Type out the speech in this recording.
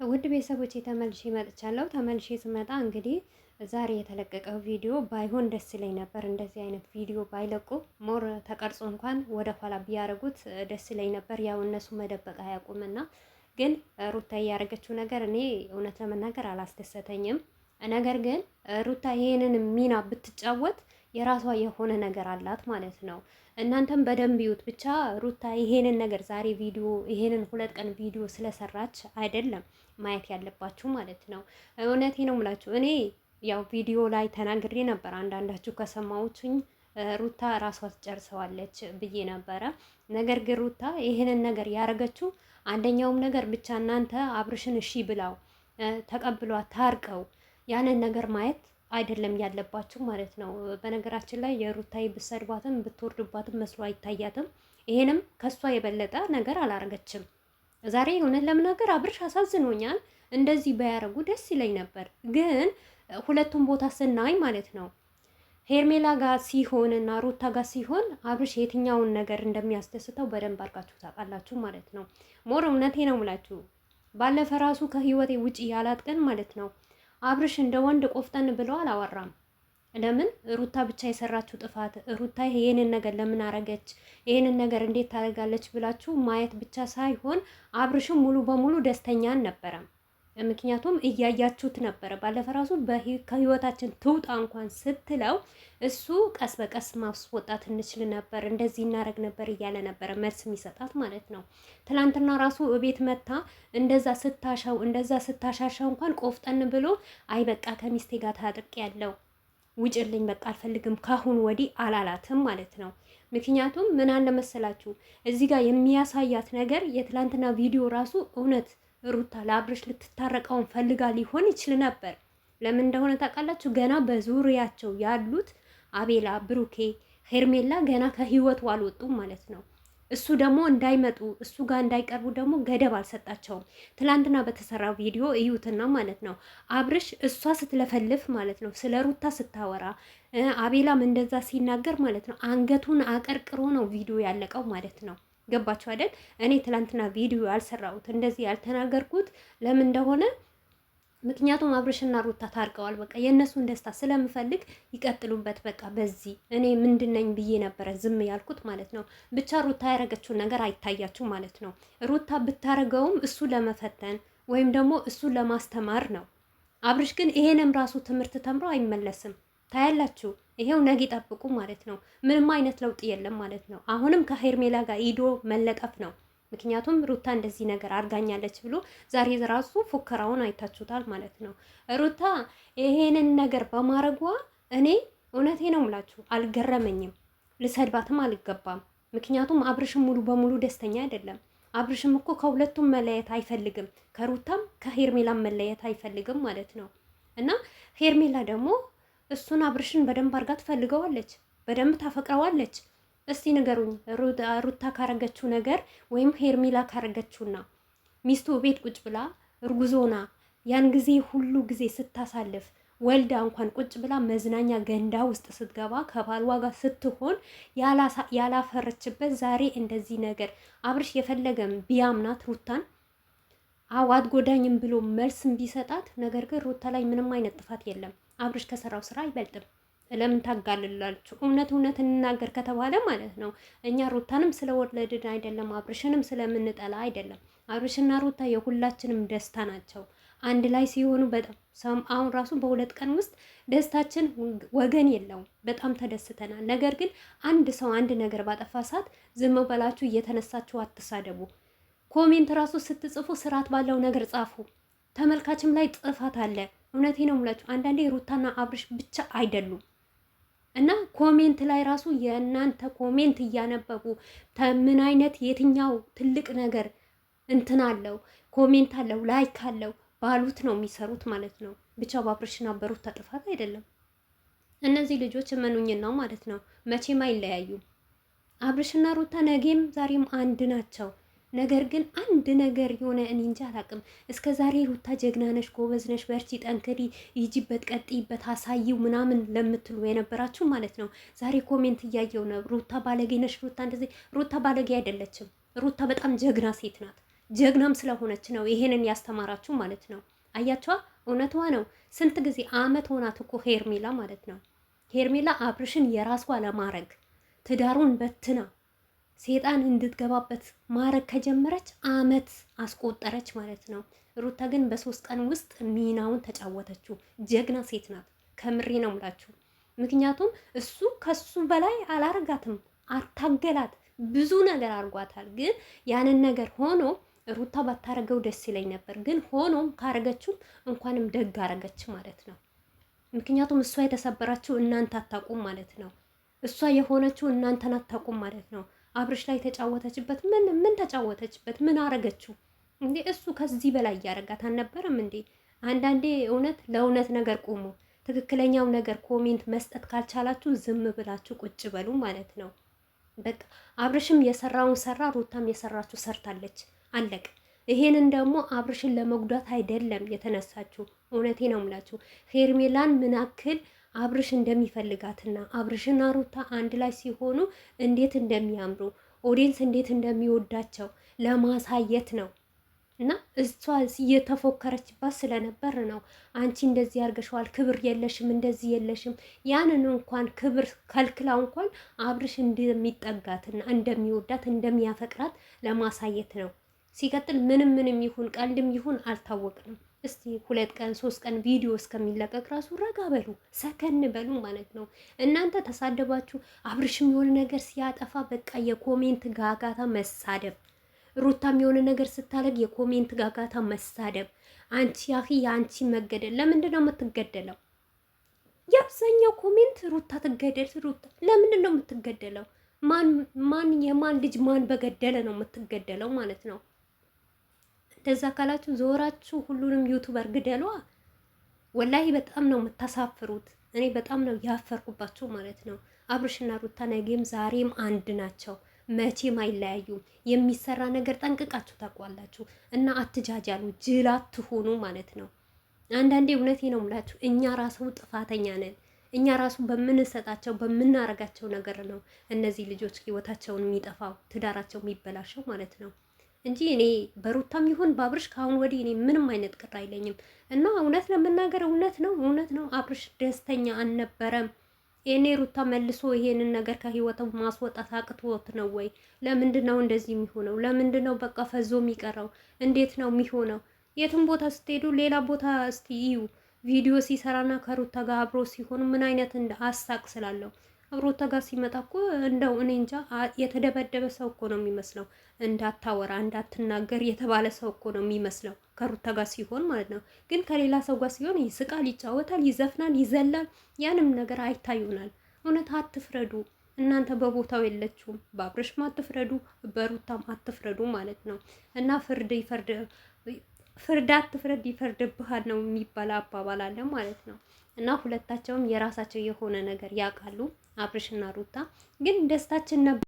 ውድ ቤተሰቦቼ ተመልሼ መጥቻለሁ። ተመልሼ ስመጣ እንግዲህ ዛሬ የተለቀቀው ቪዲዮ ባይሆን ደስ ይለኝ ነበር። እንደዚህ አይነት ቪዲዮ ባይለቁ ሞር ተቀርጾ እንኳን ወደ ኋላ ቢያደርጉት ደስ ይለኝ ነበር። ያው እነሱ መደበቅ አያውቁምና፣ ግን ሩታ እያደረገችው ነገር እኔ እውነት ለመናገር አላስደሰተኝም። ነገር ግን ሩታ ይሄንን ሚና ብትጫወት የራሷ የሆነ ነገር አላት ማለት ነው። እናንተም በደንብ ይዩት። ብቻ ሩታ ይሄንን ነገር ዛሬ ቪዲዮ ይሄንን 2 ቀን ቪዲዮ ስለሰራች አይደለም ማየት ያለባችሁ ማለት ነው። እውነቴ ነው የምላችሁ። እኔ ያው ቪዲዮ ላይ ተናግሬ ነበር። አንዳንዳችሁ ከሰማሁትኝ ሩታ ራሷ ትጨርሰዋለች ብዬ ነበረ። ነገር ግን ሩታ ይሄንን ነገር ያደረገችው አንደኛውም ነገር ብቻ እናንተ አብርሽን እሺ ብላው ተቀብሏት ታርቀው ያንን ነገር ማየት አይደለም ያለባችሁ ማለት ነው። በነገራችን ላይ የሩታይ ብሰድባትም ብትወርድባትም መስሎ አይታያትም። ይሄንም ከሷ የበለጠ ነገር አላረገችም። ዛሬ እውነት ለመናገር አብርሽ አሳዝኖኛል። እንደዚህ ባያረጉ ደስ ይለኝ ነበር። ግን ሁለቱም ቦታ ስናይ ማለት ነው ሄርሜላ ጋር ሲሆን እና ሩታ ጋር ሲሆን አብርሽ የትኛውን ነገር እንደሚያስደስተው በደንብ አድርጋችሁ ታውቃላችሁ ማለት ነው። ሞር እውነቴ ነው የምላችሁ ባለፈ ራሱ ከህይወቴ ውጪ ያላት ቀን ማለት ነው አብርሽ እንደ ወንድ ቆፍጠን ብሎ አላወራም። ለምን ሩታ ብቻ የሰራችው ጥፋት ሩታ ይሄንን ነገር ለምን አረገች፣ ይሄንን ነገር እንዴት ታደርጋለች ብላችሁ ማየት ብቻ ሳይሆን አብርሽም ሙሉ በሙሉ ደስተኛ አልነበረም። ምክንያቱም እያያችሁት ነበረ። ባለፈ ራሱ ከህይወታችን ትውጣ እንኳን ስትለው እሱ ቀስ በቀስ ማስወጣት እንችል ነበር፣ እንደዚህ እናደርግ ነበር እያለ ነበረ መልስ የሚሰጣት ማለት ነው። ትላንትና ራሱ እቤት መታ እንደዛ ስታሻሻው እንኳን ቆፍጠን ብሎ አይ በቃ ከሚስቴ ጋር ታጥቅ ያለው ውጭልኝ በቃ አልፈልግም ካሁን ወዲህ አላላትም ማለት ነው። ምክንያቱም ምን አለ መሰላችሁ እዚህ ጋር የሚያሳያት ነገር የትላንትና ቪዲዮ ራሱ እውነት ሩታ ለአብርሽ ልትታረቀውን ፈልጋ ሊሆን ይችል ነበር። ለምን እንደሆነ ታውቃላችሁ? ገና በዙሪያቸው ያሉት አቤላ፣ ብሩኬ፣ ሄርሜላ ገና ከህይወቱ አልወጡም ማለት ነው። እሱ ደግሞ እንዳይመጡ እሱ ጋር እንዳይቀርቡ ደግሞ ገደብ አልሰጣቸውም። ትላንትና በተሰራው ቪዲዮ እዩትና ማለት ነው አብርሽ እሷ ስትለፈልፍ ማለት ነው ስለ ሩታ ስታወራ አቤላም እንደዛ ሲናገር ማለት ነው አንገቱን አቀርቅሮ ነው ቪዲዮ ያለቀው ማለት ነው። ገባችሁ አይደል? እኔ ትላንትና ቪዲዮ ያልሰራሁት እንደዚህ ያልተናገርኩት ለምን እንደሆነ ምክንያቱም አብርሽና ሩታ ታርቀዋል። በቃ የእነሱን ደስታ ስለምፈልግ ይቀጥሉበት። በቃ በዚህ እኔ ምንድነኝ ብዬ ነበረ ዝም ያልኩት ማለት ነው። ብቻ ሩታ ያረገችውን ነገር አይታያችሁ ማለት ነው። ሩታ ብታረገውም እሱ ለመፈተን ወይም ደግሞ እሱ ለማስተማር ነው። አብርሽ ግን ይሄንም ራሱ ትምህርት ተምሮ አይመለስም። ታያላችሁ። ይሄው ነገ ጠብቁ ማለት ነው። ምንም አይነት ለውጥ የለም ማለት ነው። አሁንም ከሄርሜላ ጋር ሂዶ መለጠፍ ነው። ምክንያቱም ሩታ እንደዚህ ነገር አድርጋኛለች ብሎ ዛሬ ራሱ ፉከራውን አይታችሁታል ማለት ነው። ሩታ ይሄንን ነገር በማድረጓ እኔ እውነቴ ነው የምላችሁ አልገረመኝም፣ ልሰድባትም አልገባም። ምክንያቱም አብርሽም ሙሉ በሙሉ ደስተኛ አይደለም። አብርሽም እኮ ከሁለቱም መለየት አይፈልግም፣ ከሩታም ከሄርሜላም መለየት አይፈልግም ማለት ነው። እና ሄርሜላ ደግሞ እሱን አብርሽን በደንብ አድርጋ ትፈልገዋለች፣ በደንብ ታፈቅረዋለች። እስቲ ንገሩኝ ሩታ ካረገችው ነገር ወይም ሄርሜላ ካረገችውና ሚስቱ ቤት ቁጭ ብላ እርጉዞና ያን ጊዜ ሁሉ ጊዜ ስታሳልፍ ወልዳ እንኳን ቁጭ ብላ መዝናኛ ገንዳ ውስጥ ስትገባ ከባሏ ጋር ስትሆን ያላፈረችበት ዛሬ እንደዚህ ነገር አብርሽ የፈለገም ቢያምናት ሩታን አዋት ጎዳኝም ብሎ መልስም ቢሰጣት፣ ነገር ግን ሩታ ላይ ምንም አይነት ጥፋት የለም። አብርሽ ከሰራው ስራ አይበልጥም። ለምን ታጋልላችሁ? እውነት እንናገር ከተባለ ማለት ነው እኛ ሩታንም ስለወለድን አይደለም፣ አብርሽንም ስለምንጠላ አይደለም። አብርሽና ሩታ የሁላችንም ደስታ ናቸው። አንድ ላይ ሲሆኑ በጣም አሁን ራሱ በ2 ቀን ውስጥ ደስታችን ወገን የለውም። በጣም ተደስተናል። ነገር ግን አንድ ሰው አንድ ነገር ባጠፋ ሰዓት ዝም በላችሁ እየተነሳችሁ አትሳደቡ። ኮሜንት ራሱ ስትጽፉ ስርዓት ባለው ነገር ጻፉ። ተመልካችም ላይ ጥፋት አለ። እውነቴ ነው የምላችሁ አንዳንዴ ሩታና አብርሽ ብቻ አይደሉም። እና ኮሜንት ላይ ራሱ የእናንተ ኮሜንት እያነበቡ ምን አይነት የትኛው ትልቅ ነገር እንትን አለው ኮሜንት አለው ላይክ አለው ባሉት ነው የሚሰሩት ማለት ነው። ብቻ በአብርሽና በሩታ ጥፋት አይደለም። እነዚህ ልጆች እመኑኝና ማለት ነው መቼም አይለያዩም። አብርሽና ሩታ ነገም ዛሬም አንድ ናቸው። ነገር ግን አንድ ነገር የሆነ እኔ እንጃ አላቅም። እስከ ዛሬ ሩታ ጀግና ነሽ፣ ጎበዝ ነሽ፣ በርቺ፣ ጠንክሪ፣ ይጂበት፣ ቀጥይበት፣ አሳይው ምናምን ለምትሉ የነበራችሁ ማለት ነው ዛሬ ኮሜንት እያየው ነው ሩታ ባለጌ ነሽ፣ ሩታ እንደዚህ። ሩታ ባለጌ አይደለችም። ሩታ በጣም ጀግና ሴት ናት። ጀግናም ስለሆነች ነው ይሄንን ያስተማራችሁ ማለት ነው። አያቸዋ እውነቷ ነው። ስንት ጊዜ አመት ሆናት እኮ ሄርሜላ ማለት ነው። ሄርሜላ አብርሽን የራሷ ለማድረግ ትዳሩን በትና ሴጣን እንድትገባበት ማድረግ ከጀመረች አመት አስቆጠረች ማለት ነው። ሩታ ግን በ3 ቀን ውስጥ ሚናውን ተጫወተችው። ጀግና ሴት ናት። ከምሬ ነው ምላችሁ። ምክንያቱም እሱ ከሱ በላይ አላረጋትም፣ አታገላት፣ ብዙ ነገር አርጓታል። ግን ያንን ነገር ሆኖ ሩታ ባታረገው ደስ ይለኝ ነበር። ግን ሆኖም ካረገችው እንኳንም ደግ አረገች ማለት ነው። ምክንያቱም እሷ የተሰበራችው እናንተ አታውቁም ማለት ነው። እሷ የሆነችው እናንተን አታውቁም ማለት ነው። አብርሽ ላይ ተጫወተችበት። ምን ተጫወተችበት? ምን አረገችው እንዴ? እሱ ከዚህ በላይ እያረጋት አልነበረም እንዴ? አንዳንዴ እውነት ለእውነት ነገር ቁሙ። ትክክለኛው ነገር ኮሜንት መስጠት ካልቻላችሁ ዝም ብላችሁ ቁጭ በሉ ማለት ነው። በቃ አብርሽም የሰራውን ሰራ፣ ሩታም የሰራችሁ ሰርታለች። አለቅ። ይሄንን ደግሞ አብርሽን ለመጉዳት አይደለም የተነሳችሁ። እውነቴ ነው የምላችሁ ሄርሜላን ምን ያክል አብርሽ እንደሚፈልጋትና አብርሽና ሩታ አንድ ላይ ሲሆኑ እንዴት እንደሚያምሩ ኦዲየንስ እንዴት እንደሚወዳቸው ለማሳየት ነው። እና እሷ እየተፎከረችባት ስለነበር ነው። አንቺ እንደዚህ ያርገሽዋል፣ ክብር የለሽም፣ እንደዚህ የለሽም። ያንን እንኳን ክብር ከልክላ እንኳን አብርሽ እንደሚጠጋትና እንደሚወዳት እንደሚያፈቅራት ለማሳየት ነው። ሲቀጥል ምንም ይሁን ቀልድም ይሁን አልታወቅንም። እስቲ 2 ቀን 3 ቀን ቪዲዮ እስከሚለቀቅ ራሱ ረጋ በሉ፣ ሰከን በሉ ማለት ነው። እናንተ ተሳደባችሁ፣ አብርሽም የሆነ ነገር ሲያጠፋ በቃ የኮሜንት ጋጋታ መሳደብ፣ ሩታም የሆነ ነገር ስታደርግ የኮሜንት ጋጋታ መሳደብ። አንቺ ያኺ የአንቺ መገደል ለምንድን ነው የምትገደለው? የአብዛኛው ኮሜንት ሩታ ትገደል፣ ሩታ ለምንድን ነው የምትገደለው? ማን የማን ልጅ ማን በገደለ ነው የምትገደለው ማለት ነው። እንደዛ ካላችሁ ዞራችሁ ሁሉንም ዩቱበር ግደሏ። ወላሂ በጣም ነው የምታሳፍሩት። እኔ በጣም ነው ያፈርኩባችሁ ማለት ነው። አብርሽና ሩታ ነገም ዛሬም አንድ ናቸው፣ መቼም አይለያዩም። የሚሰራ ነገር ጠንቅቃችሁ ታውቋላችሁ። እና አትጃጃሉ፣ ጅል አትሆኑ ማለት ነው። አንዳንዴ እውነቴ ነው የምላችሁ እኛ ራሱ ጥፋተኛ ነን። እኛ ራሱ በምንሰጣቸው በምናረጋቸው ነገር ነው እነዚህ ልጆች ህይወታቸውን የሚጠፋው ትዳራቸው የሚበላሸው ማለት ነው። እንጂ እኔ በሩታም ይሁን በአብርሽ ከአሁን ወዲህ እኔ ምንም አይነት ቅር አይለኝም። እና እውነት ለመናገር እውነት ነው አብርሽ ደስተኛ አልነበረም። የኔ ሩታ መልሶ ይሄንን ነገር ከህይወቱ ማስወጣት አቅቶት ነው ወይ? ለምንድን ነው እንደዚህ የሚሆነው? ለምንድን ነው በቃ ፈዞ የሚቀረው? እንዴት ነው የሚሆነው? የትም ቦታ ስትሄዱ ሌላ ቦታ እስቲ እዩ ቪዲዮ ሲሰራና ከሩታ ጋር አብሮ ሲሆን ምን አይነት እንደ አሳቅ ስላለው ሩታ ጋር ሲመጣ እኮ እንደው እኔ እንጃ የተደበደበ ሰው እኮ ነው የሚመስለው። እንዳታወራ እንዳትናገር የተባለ ሰው እኮ ነው የሚመስለው ከሩታ ጋር ሲሆን ማለት ነው። ግን ከሌላ ሰው ጋር ሲሆን ይስቃል፣ ይጫወታል፣ ይዘፍናል፣ ይዘላል። ያንም ነገር አይታዩናል። እውነት አትፍረዱ እናንተ በቦታው የለችውም። በአብርሽም አትፍረዱ፣ በሩታም አትፍረዱ ማለት ነው። እና ፍርድ አትፍረድ ይፈርድብሃል ነው የሚባል አባባል አለ ማለት ነው። እና ሁለታቸውም የራሳቸው የሆነ ነገር ያውቃሉ። አብርሽና ሩታ ግን ደስታችን ነበር።